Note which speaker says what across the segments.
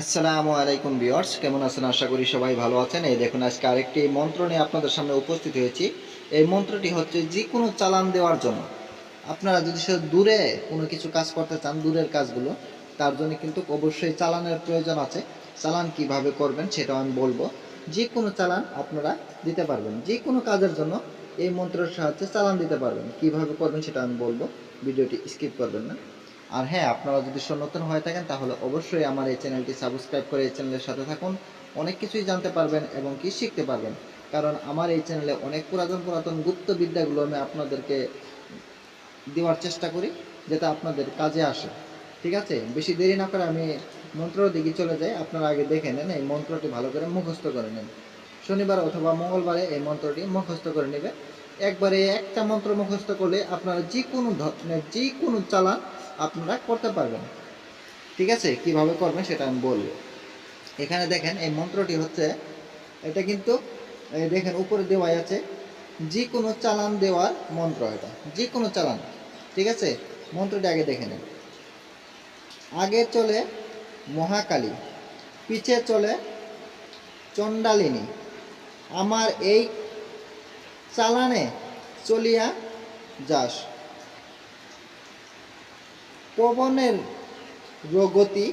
Speaker 1: আসসালামু আলাইকুম ভিউয়ার্স, কেমন আছেন? আশা করি সবাই ভালো আছেন। এই দেখুন, আজকে আরেকটি মন্ত্র নিয়ে আপনাদের সামনে উপস্থিত হয়েছি। এই মন্ত্রটি হচ্ছে যে কোনো চালান দেওয়ার জন্য। আপনারা যদি সে দূরে কোনো কিছু কাজ করতে চান, দূরের কাজগুলো, তার জন্য কিন্তু অবশ্যই চালানের প্রয়োজন আছে। চালান কিভাবে করবেন সেটাও আমি বলবো। যে কোনো চালান আপনারা দিতে পারবেন, যে কোনো কাজের জন্য এই মন্ত্রের সাহায্যে চালান দিতে পারবেন। কিভাবে করবেন সেটা আমি বলবো, ভিডিওটি স্কিপ করবেন না। আর হ্যাঁ, আপনারা যদি নতুন হয়ে থাকেন তাহলে অবশ্যই আমার এই চ্যানেলটি সাবস্ক্রাইব করে এই চ্যানেলের সাথে থাকুন। অনেক কিছুই জানতে পারবেন এবং কি শিখতে পারবেন, কারণ আমার এই চ্যানেলে অনেক পুরাতন গুপ্ত বিদ্যাগুলো আমি আপনাদেরকে দেওয়ার চেষ্টা করি, যাতে আপনাদের কাজে আসে। ঠিক আছে, বেশি দেরি না করে আমি মন্ত্রের দিকে চলে যাই। আপনারা আগে দেখে নেন, এই মন্ত্রটি ভালো করে মুখস্থ করে নেন। শনিবার অথবা মঙ্গলবারে এই মন্ত্রটি মুখস্থ করে নেবে। একবারে একটা মন্ত্র মুখস্থ করলে আপনারা যে কোনো চালান আপনারা করতে পারবেন। ঠিক আছে, কিভাবে করবেন সেটা আমি বলবো। এখানে দেখেন, এই মন্ত্রটি হচ্ছে, এটা কিন্তু দেখেন উপরে দেওয়াই আছে, যে কোনো চালান দেওয়ার মন্ত্র। এটা যে কোনো চালান। ঠিক আছে, মন্ত্রটি আগে দেখে নেন। আগে চলে মহাকালী, পিছে চলে চণ্ডালিনী, আমার এই চালানে চলিয়া যাস। পবনের গতি,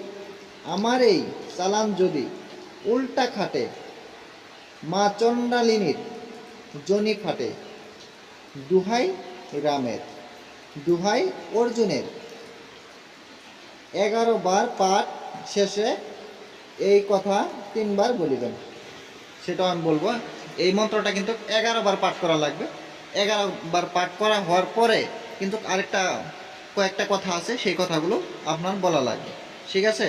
Speaker 1: আমার এই চালান যদি উল্টা খাটে, মা চণ্ডালিনীর জনি ফাটে। দুহাই রামের, দুহাই অর্জুনের। 11 বার পাঠ শেষে এই কথা 3 বার বলিবেন। সেটাও আমি বলবো। এই মন্ত্রটা কিন্তু 11 বার পাঠ করা লাগবে। 11 বার পাঠ করা হওয়ার পরে কিন্তু কয়েকটা কথা আছে, সেই কথাগুলো আপনার বলা লাগবে। ঠিক আছে,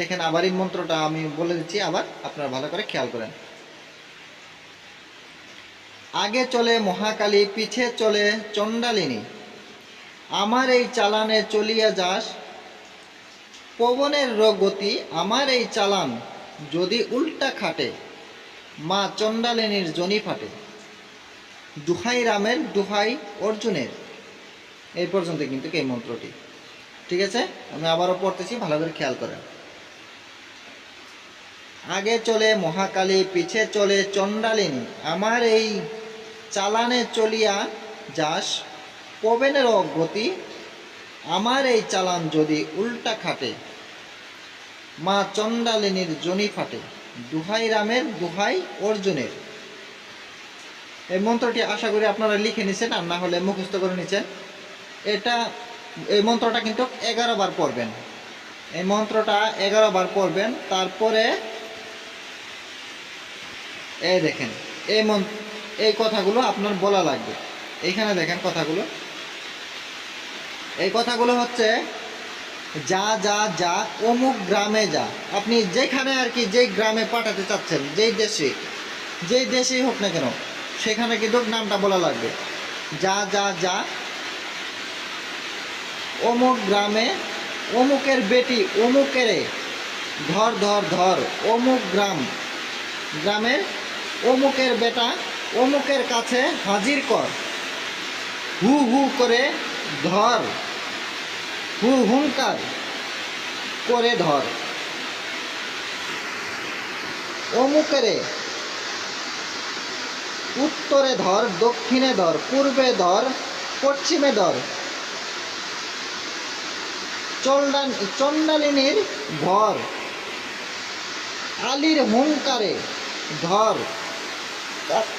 Speaker 1: দেখেন আবার এই মন্ত্রটা আমি বলে দিচ্ছি, আবার আপনারা ভালো করে খেয়াল করেন। আগে চলে মহাকালী, পিছে চলে চণ্ডালিনী, আমার এই চালানে চলিয়া যাস। পবনের গতি, আমার এই চালান যদি উল্টা খাটে, মা চণ্ডালিনীর জনি ফাটে। দুহাই রামের, দুহাই অর্জুনের। এই পর্যন্ত কিন্তু এই মন্ত্রটি। ঠিক আছে, আমি আবারও পড়তেছি, ভালো করে খেয়াল করেন। আগে চলে মহাকালী, পিছে চলে চণ্ডালিনী, আমার এই চালানে চলিয়া যাস। পবনের গতি, আমার এই চালান যদি উল্টা খাটে, মা চণ্ডালিনীর জনি ফাটে। দুহাই রামের, দুহাই অর্জুনের। এই মন্ত্রটি আশা করি আপনারা লিখে নিছেন, আর না হলে মুখস্থ করে নিছেন। এই মন্ত্রটা কিন্তু 11 বার পড়বেন। এই মন্ত্রটা 11 বার পড়বেন। তারপরে এই দেখেন, এই কথাগুলো আপনার বলা লাগবে। এইখানে দেখেন কথাগুলো। এই কথাগুলো হচ্ছে, যা যা যা অমুক গ্রামে যা। আপনি যেখানে আর কি, যেই গ্রামে পাঠাতে চাচ্ছেন, যেই দেশেই হোক না কেন, সেখানে কিন্তু নামটা বলা লাগবে। যা যা যা অমুক গ্রামে, অমুকের বেটি অমুকেরে ধর ধর ধর। অমুক গ্রামের অমুকের বেটা অমুকের কাছে হাজির কর। হু হু করে ধর, হুঙ্কার করে ধর। অমুকেরে উত্তরে ধর, দক্ষিণে ধর, পূর্বে ধর, পশ্চিমে ধর। চণ্ডালিনীর ভর, আলীর হুঙ্কারে ধর,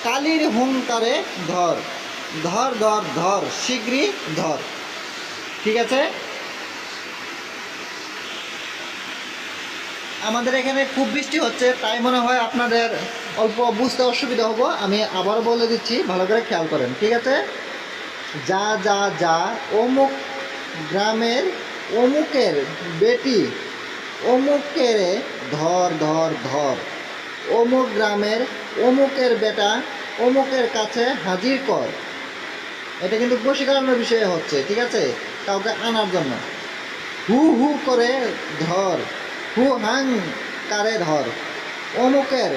Speaker 1: কালীর হুঙ্কারে ধর। ধর ধর ধর, শীঘ্রই ধর। ঠিক আছে, আমাদের এখানে খুব বৃষ্টি হচ্ছে, তাই মনে হয় আপনাদের অল্প বুঝতে অসুবিধা হবো। আমি আবার বলে দিচ্ছি, ভালো করে খেয়াল করেন। ঠিক আছে, যা যা যা অমুক গ্রামের অমুকের বেটি অমুকের ধর ধর ধর। অমুক গ্রামের অমুকের বেটা অমুকের কাছে হাজির কর। এটা কিন্তু বশীকরণের বিষয়ে হচ্ছে। ঠিক আছে, কাউকে আনার জন্য। হু হু করে ধর, হু হাং কারে ধর। অমুকের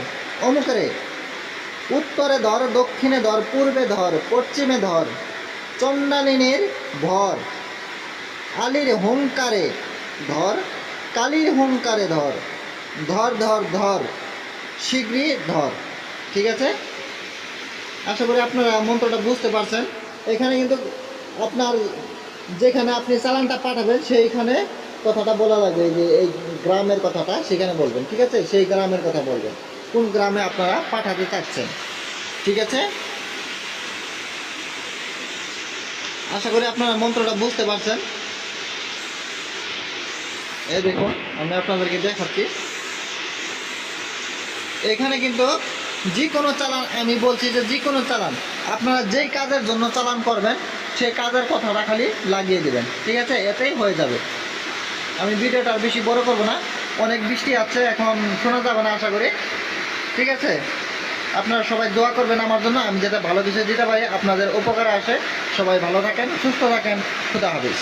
Speaker 1: উত্তরে ধর, দক্ষিণে ধর, পূর্বে ধর, পশ্চিমে ধর। চণ্ডালিনীর ভর, আলীর হুঙ্কারে ধর, কালীর হুঙ্কারে ধর। ধর ধর ধর, শীঘ্রই ধর। ঠিক আছে, আশা করি আপনারা মন্ত্রটা বুঝতে পারছেন। এখানে কিন্তু আপনার যেখানে আপনি চালানটা পাঠাবেন সেইখানে কথাটা বলা লাগবে, যে এই গ্রামের কথাটা সেখানে বলবেন। ঠিক আছে, সেই গ্রামের কথা বলবেন, কোন গ্রামে আপনারা পাঠাতে চাচ্ছেন। ঠিক আছে, আশা করি আপনারা মন্ত্রটা বুঝতে পারছেন। এই দেখুন, আমি আপনাদেরকে দেখাচ্ছি। এখানে কিন্তু যে কোনো চালান, আমি বলছি যে যে কোনো চালান আপনারা যেই কাজের জন্য চালান করবেন সেই কাজের কথাটা খালি লাগিয়ে দেবেন। ঠিক আছে, এতেই হয়ে যাবে। আমি ভিডিওটা আর বেশি বড় করব না, অনেক বৃষ্টি আছে, এখন শোনা যাবে না আশা করি। ঠিক আছে, আপনারা সবাই দোয়া করবেন আমার জন্য, আমি যাতে ভালো কিছু দিতে পারি, আপনাদের উপকারে আসে। সবাই ভালো থাকেন, সুস্থ থাকেন, খুদা হাফেজ।